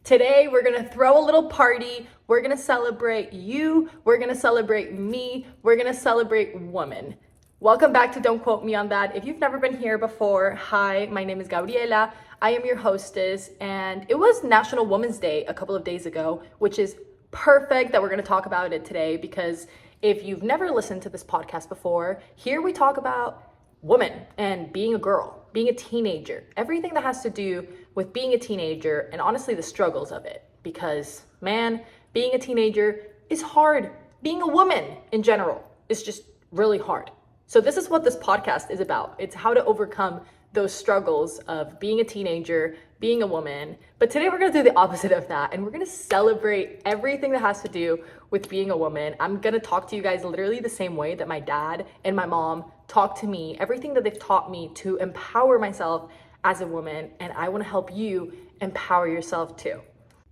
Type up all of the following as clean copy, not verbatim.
Today, we're gonna throw a little party. We're gonna celebrate you. We're gonna celebrate me. We're gonna celebrate women. Welcome back to Don't Quote Me on That. If you've never been here before, hi, my name is Gabriela. I am your hostess, and it was National Women's Day a couple of days ago, which is perfect that we're gonna talk about it today because if you've never listened to this podcast before, here we talk about women and being a girl, being a teenager, everything that has to do with being a teenager and honestly the struggles of it. Because man, being a teenager is hard. Being a woman in general is just really hard. So this is what this podcast is about. It's how to overcome those struggles of being a teenager, being a woman. But today we're gonna do the opposite of that and we're gonna celebrate everything that has to do with being a woman. I'm gonna talk to you guys literally the same way that my dad and my mom talk to me, everything that they've taught me to empower myself as a woman, and I wanna help you empower yourself too.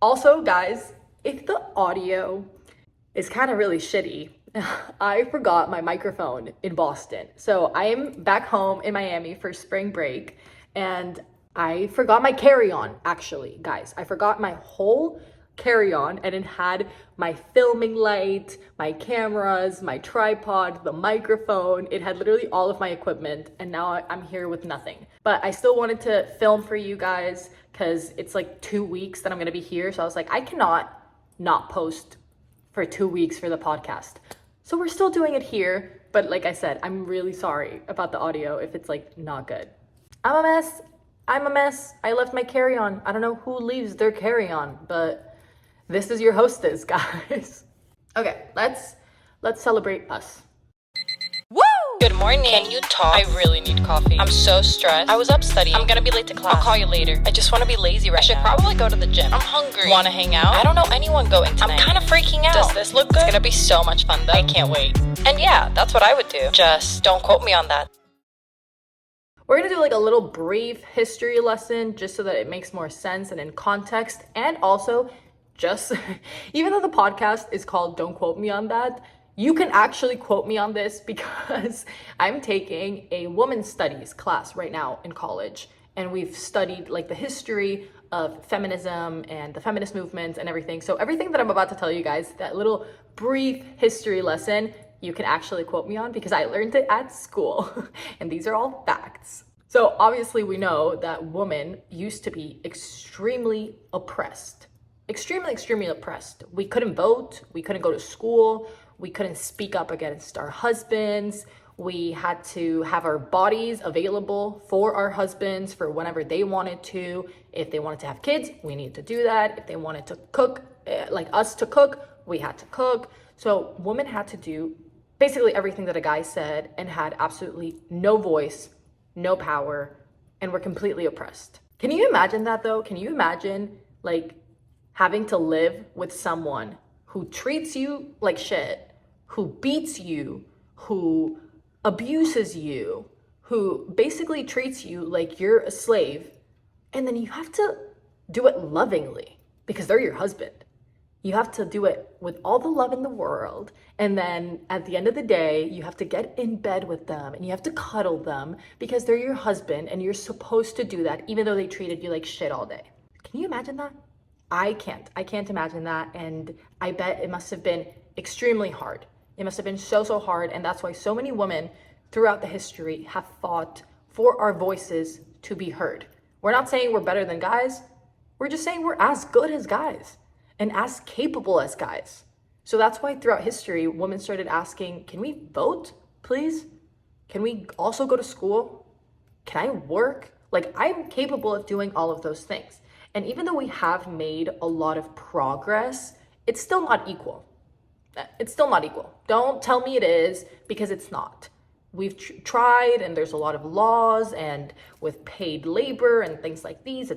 Also, guys, if the audio is kind of really shitty, I forgot my microphone in Boston. So I am back home in Miami for spring break and I forgot my carry-on, actually, guys. I forgot my whole carry-on and it had my filming light, my cameras, my tripod, the microphone. It had literally all of my equipment and now I'm here with nothing. But I still wanted to film for you guys because it's like 2 weeks that I'm gonna be here. So I was like, I cannot not post for 2 weeks for the podcast. So we're still doing it here. But like I said, I'm really sorry about the audio if it's like not good. I'm a mess. I left my carry-on. I don't know who leaves their carry-on, but this is your hostess, guys. Okay, let's celebrate us. Woo! Good morning. Can you talk? I really need coffee. I'm so stressed. I was up studying. I'm gonna be late to class. I'll call you later. I just want to be lazy right now. I should probably go to the gym. I'm hungry. Want to hang out? I don't know anyone going tonight. I'm kind of freaking out. Does this look good? It's gonna be so much fun though. I can't wait. And yeah, that's what I would do. Just don't quote me on that. We're gonna do like a little brief history lesson just so that it makes more sense and in context. And also just, even though the podcast is called Don't Quote Me on That, you can actually quote me on this because I'm taking a women's studies class right now in college. And we've studied like the history of feminism and the feminist movement and everything. So everything that I'm about to tell you guys, that little brief history lesson, you can actually quote me on because I learned it at school. And these are all facts. So obviously we know that women used to be extremely oppressed. Extremely oppressed. We couldn't vote, we couldn't go to school, we couldn't speak up against our husbands. We had to have our bodies available for our husbands for whenever they wanted to. If they wanted to have kids, we needed to do that. If they wanted to cook, like us to cook, we had to cook. So women had to do basically everything that a guy said and had absolutely no voice, no power, and were completely oppressed. Can you imagine that though? Can you imagine like having to live with someone who treats you like shit, who beats you, who abuses you, who basically treats you like you're a slave, and then you have to do it lovingly because they're your husband. You have to do it with all the love in the world, and then at the end of the day, you have to get in bed with them and you have to cuddle them because they're your husband and you're supposed to do that even though they treated you like shit all day. Can you imagine that? I can't imagine that, and I bet it must have been extremely hard. It must have been so hard, and that's why so many women throughout the history have fought for our voices to be heard. We're not saying we're better than guys, we're just saying we're as good as guys and as capable as guys. So that's why throughout history, women started asking, can we vote, please? Can we also go to school? Can I work? Like, I'm capable of doing all of those things. And even though we have made a lot of progress, it's still not equal. It's still not equal. Don't tell me it is, because it's not. We've tried, and there's a lot of laws, and with paid labor and things like these,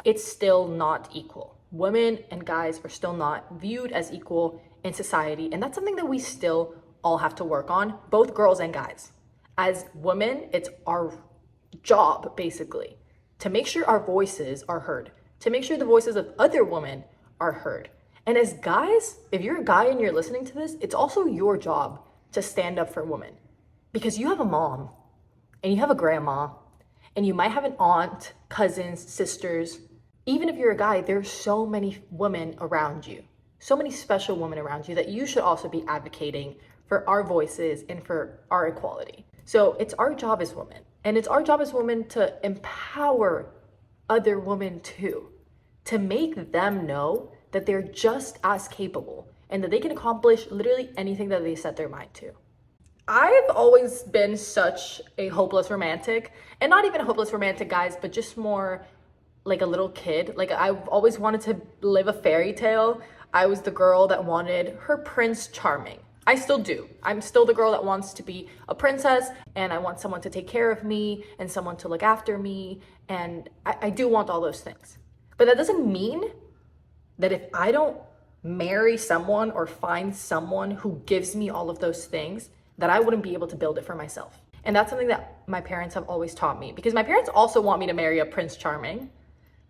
it's still not equal. Women and guys are still not viewed as equal in society, and that's something that we still all have to work on, both girls and guys. As women, it's our job, basically, to make sure our voices are heard, to make sure the voices of other women are heard. And as guys, if you're a guy and you're listening to this, it's also your job to stand up for women. Because you have a mom, and you have a grandma, and you might have an aunt, cousins, sisters, Even if you're a guy, there's so many women around you, so many special women around you that you should also be advocating for our voices and for our equality. So it's our job as women, and it's our job as women to empower other women too, to make them know that they're just as capable and that they can accomplish literally anything that they set their mind to. I've always been such a hopeless romantic, and not even a hopeless romantic, guys, but just more like a little kid. Like, I've always wanted to live a fairy tale. I was the girl that wanted her Prince Charming. I still do. I'm still the girl that wants to be a princess, and I want someone to take care of me and someone to look after me. And I do want all those things. But that doesn't mean that if I don't marry someone or find someone who gives me all of those things, that I wouldn't be able to build it for myself. And that's something that my parents have always taught me, because my parents also want me to marry a Prince Charming.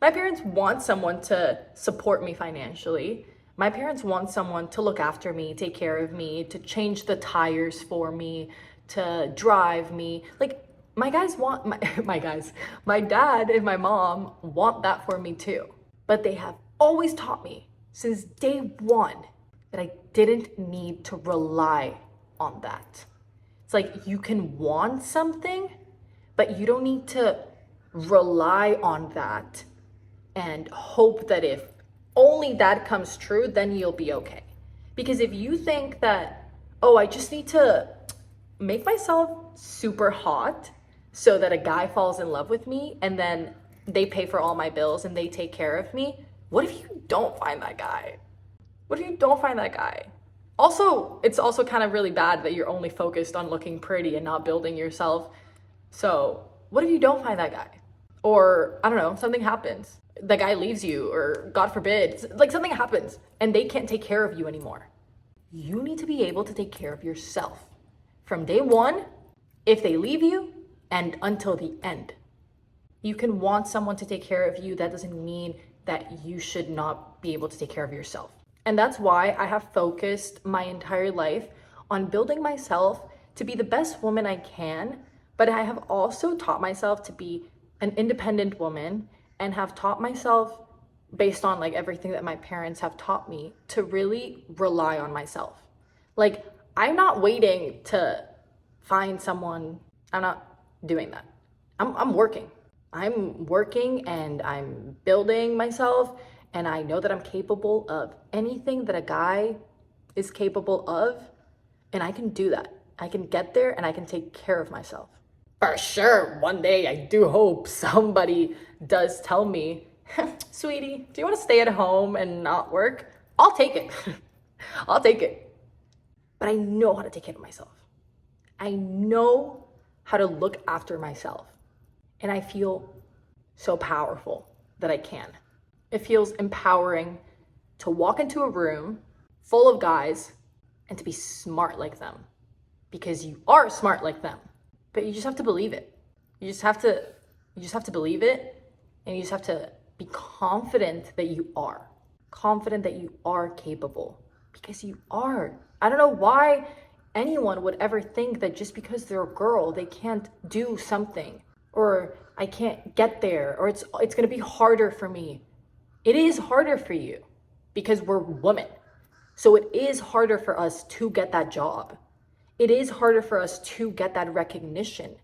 My parents want someone to support me financially. My parents want someone to look after me, take care of me, to change the tires for me, to drive me. Like, my guys want, my dad and my mom want that for me too. But they have always taught me since day one that I didn't need to rely on that. It's like, you can want something, but you don't need to rely on that and hope that if only that comes true, then you'll be okay. Because if you think that, oh, I just need to make myself super hot so that a guy falls in love with me and then they pay for all my bills and they take care of me, what if you don't find that guy? What if you don't find that guy? Also, it's also kind of really bad that you're only focused on looking pretty and not building yourself. So what if you don't find that guy? Or, I don't know, something happens. The guy leaves you, or God forbid, like something happens and they can't take care of you anymore. You need to be able to take care of yourself from day one, if they leave you, and until the end. You can want someone to take care of you. That doesn't mean that you should not be able to take care of yourself. And that's why I have focused my entire life on building myself to be the best woman I can, but I have also taught myself to be an independent woman, and have taught myself, based on like everything that my parents have taught me, to really rely on myself. Like, I'm not waiting to find someone. I'm not doing that. I'm working. I'm working and I'm building myself, and I know that I'm capable of anything that a guy is capable of, and I can do that. I can get there and I can take care of myself. For sure, one day I do hope somebody does tell me, sweetie, do you want to stay at home and not work? I'll take it. I'll take it. But I know how to take care of myself. I know how to look after myself. And I feel so powerful that I can. It feels empowering to walk into a room full of guys and to be smart like them. Because you are smart like them. But you just have to believe it. You just have to believe it, and you just have to be confident that you are. Confident that you are capable. Because you are. I don't know why anyone would ever think that just because they're a girl, they can't do something. Or I can't get there. Or it's gonna be harder for me. It is harder for you because we're women. So it is harder for us to get that job. It is harder for us to get that recognition,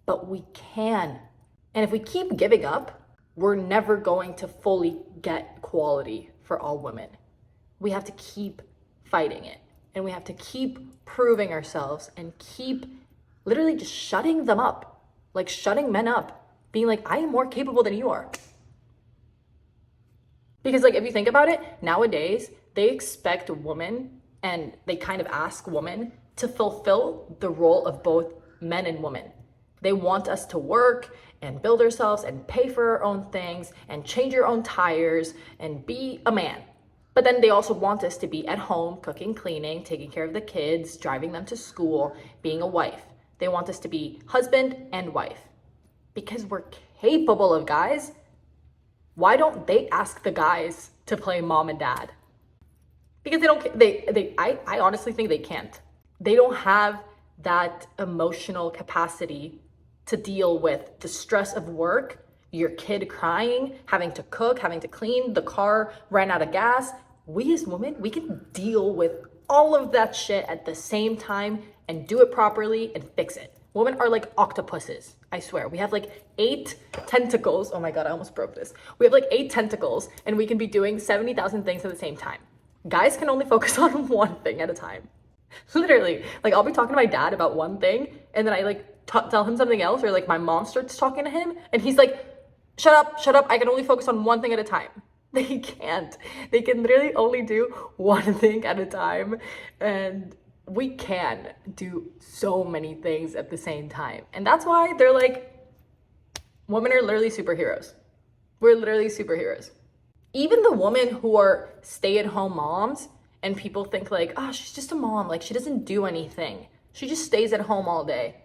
but we can. And if we keep giving up, we're never going to fully get equality for all women. We have to keep fighting it, and we have to keep proving ourselves and keep literally just shutting them up, like shutting men up, being like, I am more capable than you are. Because like, if you think about it, nowadays, they expect women, and they kind of ask women to fulfill the role of both men and women. They want us to work and build ourselves and pay for our own things and change our own tires and be a man. But then they also want us to be at home, cooking, cleaning, taking care of the kids, driving them to school, being a wife. They want us to be husband and wife. Because we're capable of guys, why don't they ask the guys to play mom and dad? Because I honestly think they can't. They don't have that emotional capacity to deal with the stress of work your kid crying, having to cook, having to clean, the car ran out of gas. We as women, we can deal with all of that shit at the same time and do it properly and fix it. Women are like octopuses, I swear. We have like 8 tentacles. Oh my God, I almost broke this. We have like 8 tentacles and we can be doing 70,000 things at the same time. Guys can only focus on one thing at a time. Literally, like I'll be talking to my dad about one thing and then I like tell him something else, or like my mom starts talking to him and he's like, shut up, I can only focus on one thing at a time. They can't. They can literally only do one thing at a time, and we can do so many things at the same time. And that's why they're like, women are literally superheroes. We're literally superheroes. Even the women who are stay-at-home moms and people think like, oh, she's just a mom, like she doesn't do anything. She just stays at home all day.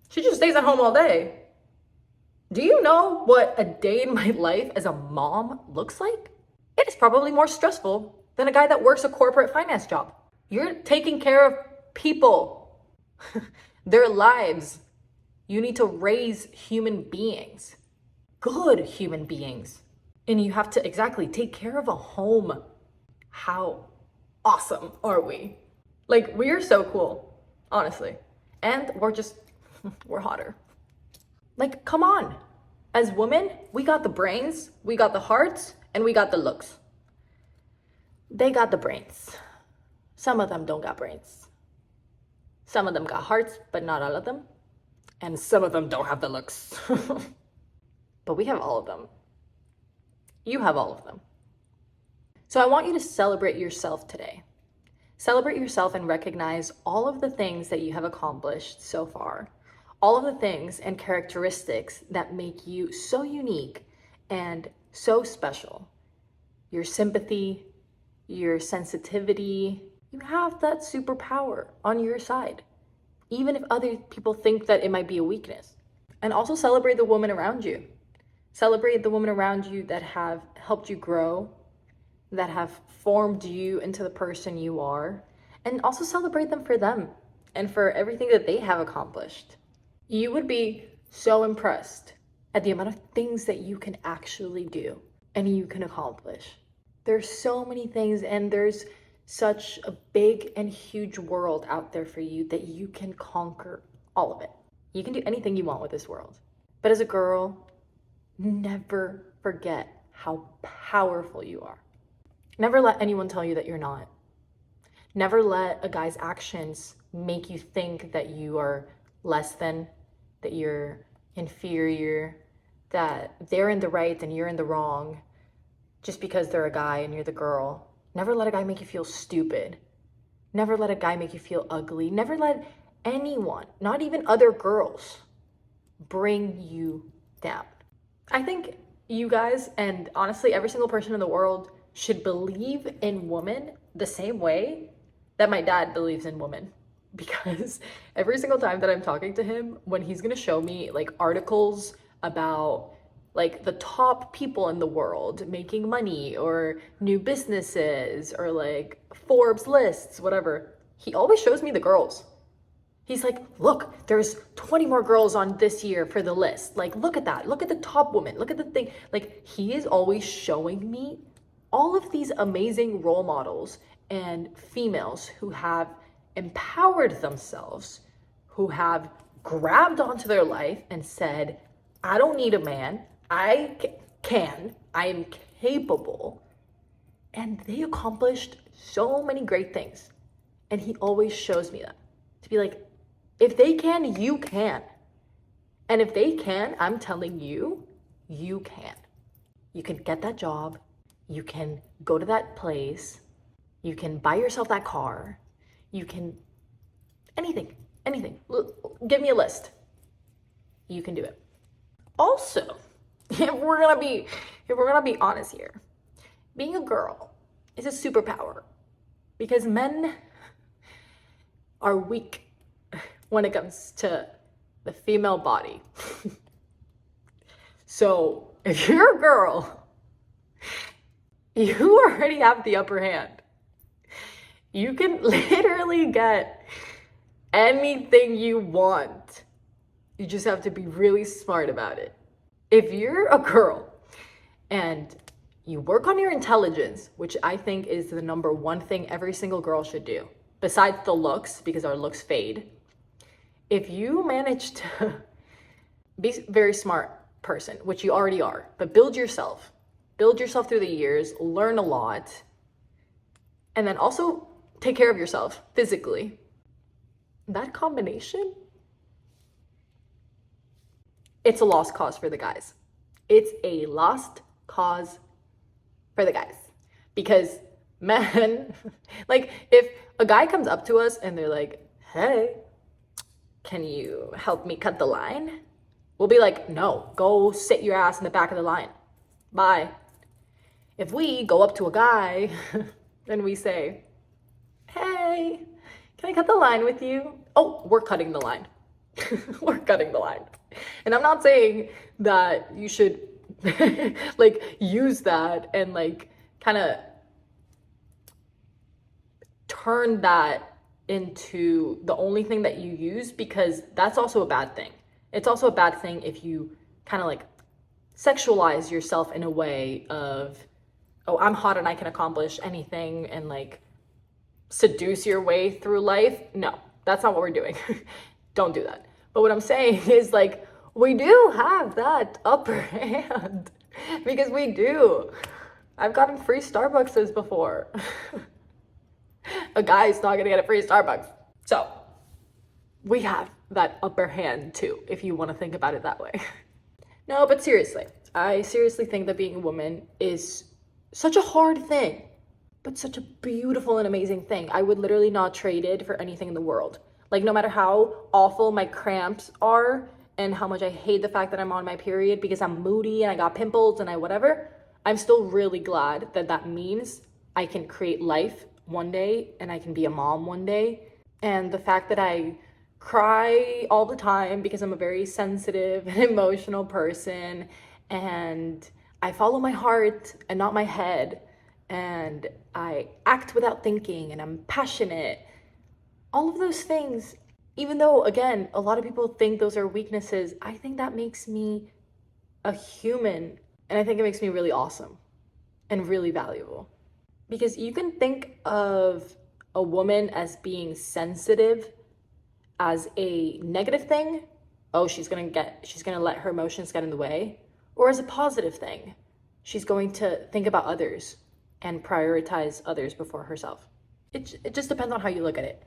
She just stays at home all day. Do you know what a day in my life as a mom looks like? It is probably more stressful than a guy that works a corporate finance job. You're taking care of people, their lives. You need to raise human beings, good human beings. And you have to exactly take care of a home. How awesome are we? Like, we are so cool, honestly. And we're hotter. Like, come on. As women, we got the brains, we got the hearts, and we got the looks. They got the brains. Some of them don't got brains. Some of them got hearts, but not all of them. And some of them don't have the looks. But we have all of them. You have all of them. So I want you to celebrate yourself today. Celebrate yourself and recognize all of the things that you have accomplished so far. All of the things and characteristics that make you so unique and so special. Your sympathy, your sensitivity, you have that superpower on your side, even if other people think that it might be a weakness. And also celebrate the women around you. Celebrate the women around you that have helped you grow, that have formed you into the person you are, and also celebrate them and for everything that they have accomplished. You would be so impressed at the amount of things that you can actually do and you can accomplish. There's so many things, and there's such a big and huge world out there for you that you can conquer all of it. You can do anything you want with this world. But as a girl, never forget how powerful you are. Never let anyone tell you that you're not. Never let a guy's actions make you think that you are less than, that you're inferior, that they're in the right and you're in the wrong just because they're a guy and you're the girl. Never let a guy make you feel stupid. Never let a guy make you feel ugly. Never let anyone, not even other girls, bring you down. I think you guys, and honestly every single person in the world, should believe in women the same way that my dad believes in women. Because every single time that I'm talking to him, when he's gonna show me like articles about like the top people in the world making money or new businesses or like Forbes lists, whatever, he always shows me the girls. He's like, look, there's 20 more girls on this year for the list. Like, look at that. Look at the top woman. Look at the thing. Like, he is always showing me all of these amazing role models and females who have empowered themselves, who have grabbed onto their life and said, I don't need a man. I am capable. And they accomplished so many great things. And he always shows me that. To be like, if they can, you can. And if they can, I'm telling you, you can. You can get that job. You can go to that place. You can buy yourself that car. You can, anything. Give me a list. You can do it. Also, if we're gonna be honest here, being a girl is a superpower because men are weak when it comes to the female body. So if you're a girl, you already have the upper hand. You can literally get anything you want. You just have to be really smart about it. If you're a girl and you work on your intelligence, which I think is the number one thing every single girl should do, besides the looks, because our looks fade. If you manage to be a very smart person, which you already are, but build yourself through the years, learn a lot, and then also take care of yourself physically. That combination, it's a lost cause for the guys. It's a lost cause for the guys. Because men, like if a guy comes up to us and they're like, hey, can you help me cut the line? We'll be like, no, go sit your ass in the back of the line. Bye. If we go up to a guy and we say, hey, can I cut the line with you? Oh, we're cutting the line. We're cutting the line. And I'm not saying that you should like use that and like kind of turn that into the only thing that you use, because that's also a bad thing. It's also a bad thing if you kind of like sexualize yourself in a way of, oh, I'm hot and I can accomplish anything, and like seduce your way through life. No, that's not what we're doing. Don't do that. But what I'm saying is like, we do have that upper hand because we do. I've gotten free Starbucks before. A guy's not gonna get a free Starbucks. So we have that upper hand too, if you want to think about it that way. No, but seriously, I seriously think that being a woman is such a hard thing, but such a beautiful and amazing thing. I would literally not trade it for anything in the world. Like, no matter how awful my cramps are and how much I hate the fact that I'm on my period because I'm moody and I got pimples and I whatever, I'm still really glad that that means I can create life one day and I can be a mom one day. And the fact that I cry all the time because I'm a very sensitive and emotional person, and I follow my heart and not my head, and I act without thinking, and I'm passionate. All of those things, even though, again, a lot of people think those are weaknesses, I think that makes me a human, and I think it makes me really awesome and really valuable. Because you can think of a woman as being sensitive as a negative thing. Oh, she's gonna let her emotions get in the way. Or as a positive thing. She's going to think about others and prioritize others before herself. It just depends on how you look at it.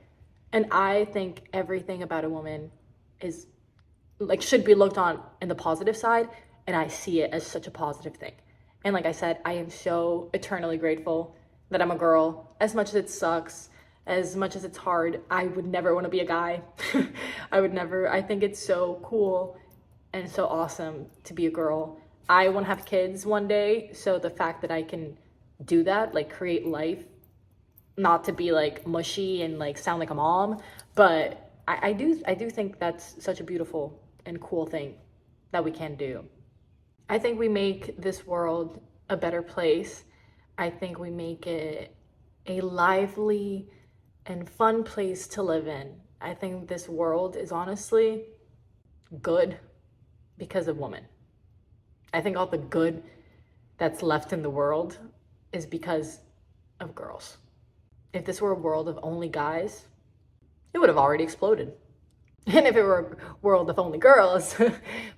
And I think everything about a woman is like should be looked on in the positive side, and I see it as such a positive thing. And like I said, I am so eternally grateful that I'm a girl. As much as it sucks, as much as it's hard, I would never want to be a guy. I think it's so cool and so awesome to be a girl. I want to have kids one day, so the fact that I can do that, like create life, not to be like mushy and like sound like a mom, but I do think that's such a beautiful and cool thing that we can do. I think we make this world a better place. I think we make it a lively and fun place to live in. I think this world is honestly good because of women. I think all the good that's left in the world is because of girls. If this were a world of only guys, it would have already exploded. And if it were a world of only girls,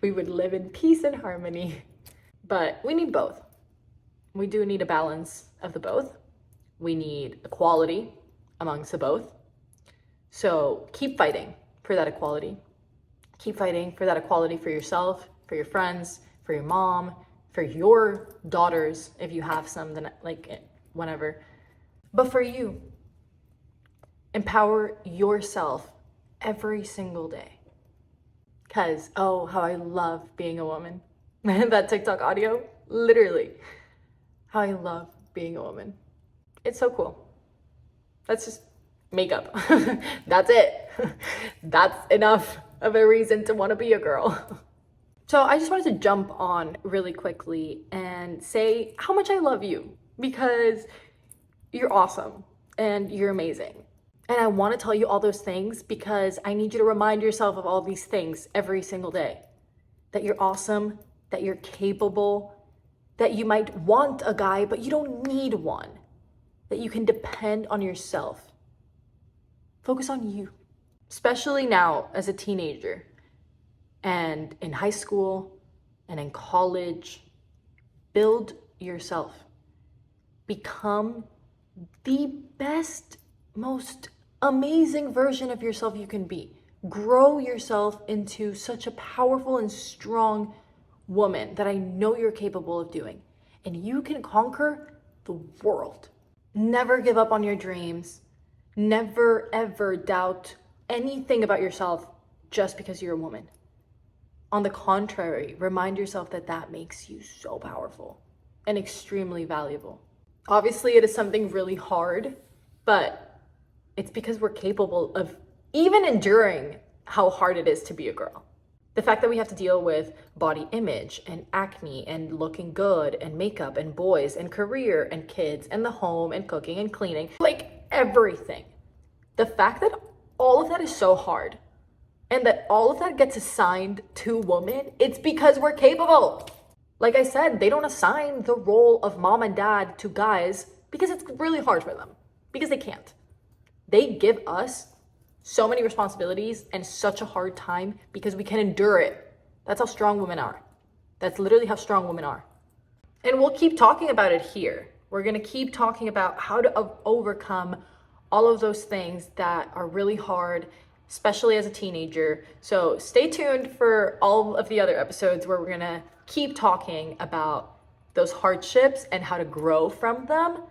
we would live in peace and harmony. But we need both. We do need a balance of the both. We need equality amongst the both. So keep fighting for that equality. Keep fighting for that equality for yourself, for your friends, for your mom, for your daughters, if you have some, then like whenever. But for you, empower yourself every single day. Because, oh, how I love being a woman. That TikTok audio, literally, how I love being a woman. It's so cool. That's just makeup. That's it. That's enough of a reason to want to be a girl. So I just wanted to jump on really quickly and say how much I love you, because you're awesome and you're amazing. And I want to tell you all those things because I need you to remind yourself of all these things every single day. That you're awesome, that you're capable, that you might want a guy, but you don't need one, that you can depend on yourself. Focus on you, especially now as a teenager and in high school and in college. Build yourself. Become the best, most amazing version of yourself you can be. Grow yourself into such a powerful and strong woman that I know you're capable of doing. And you can conquer the world. Never give up on your dreams. Never, ever doubt anything about yourself just because you're a woman. On the contrary, remind yourself that that makes you so powerful and extremely valuable. Obviously, it is something really hard, but it's because we're capable of even enduring how hard it is to be a girl. The fact that we have to deal with body image and acne and looking good and makeup and boys and career and kids and the home and cooking and cleaning, like everything. The fact that all of that is so hard and that all of that gets assigned to women, it's because we're capable. Like I said, they don't assign the role of mom and dad to guys because it's really hard for them, because they can't. They give us so many responsibilities and such a hard time because we can endure it. That's how strong women are. That's literally how strong women are. And we'll keep talking about it here. We're gonna keep talking about how to overcome all of those things that are really hard, especially as a teenager. So stay tuned for all of the other episodes where we're gonna keep talking about those hardships and how to grow from them.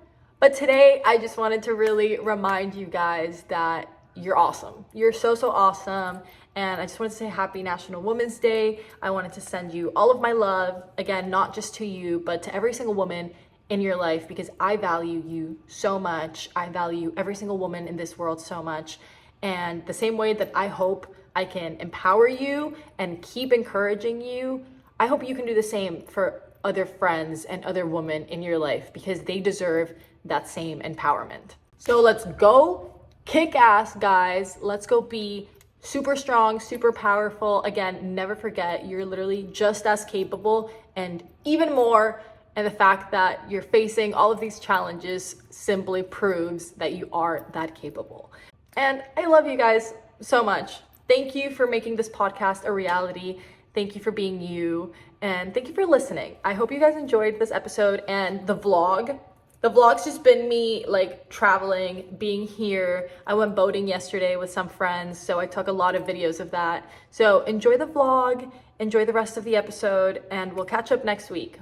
But today, I just wanted to really remind you guys that you're awesome. You're so, so awesome. And I just wanted to say happy National Women's Day. I wanted to send you all of my love, again, not just to you, but to every single woman in your life, because I value you so much. I value every single woman in this world so much. And the same way that I hope I can empower you and keep encouraging you, I hope you can do the same for other friends and other women in your life, because they deserve that same empowerment. So let's go kick ass, guys. Let's go be super strong, super powerful. Again, never forget, you're literally just as capable and even more. And the fact that you're facing all of these challenges simply proves that you are that capable. And I love you guys so much. Thank you for making this podcast a reality. Thank you for being you, and thank you for listening. I hope you guys enjoyed this episode and the vlog. The vlog's just been me like traveling, being here. I went boating yesterday with some friends, so I took a lot of videos of that. So enjoy the vlog, enjoy the rest of the episode, and we'll catch up next week.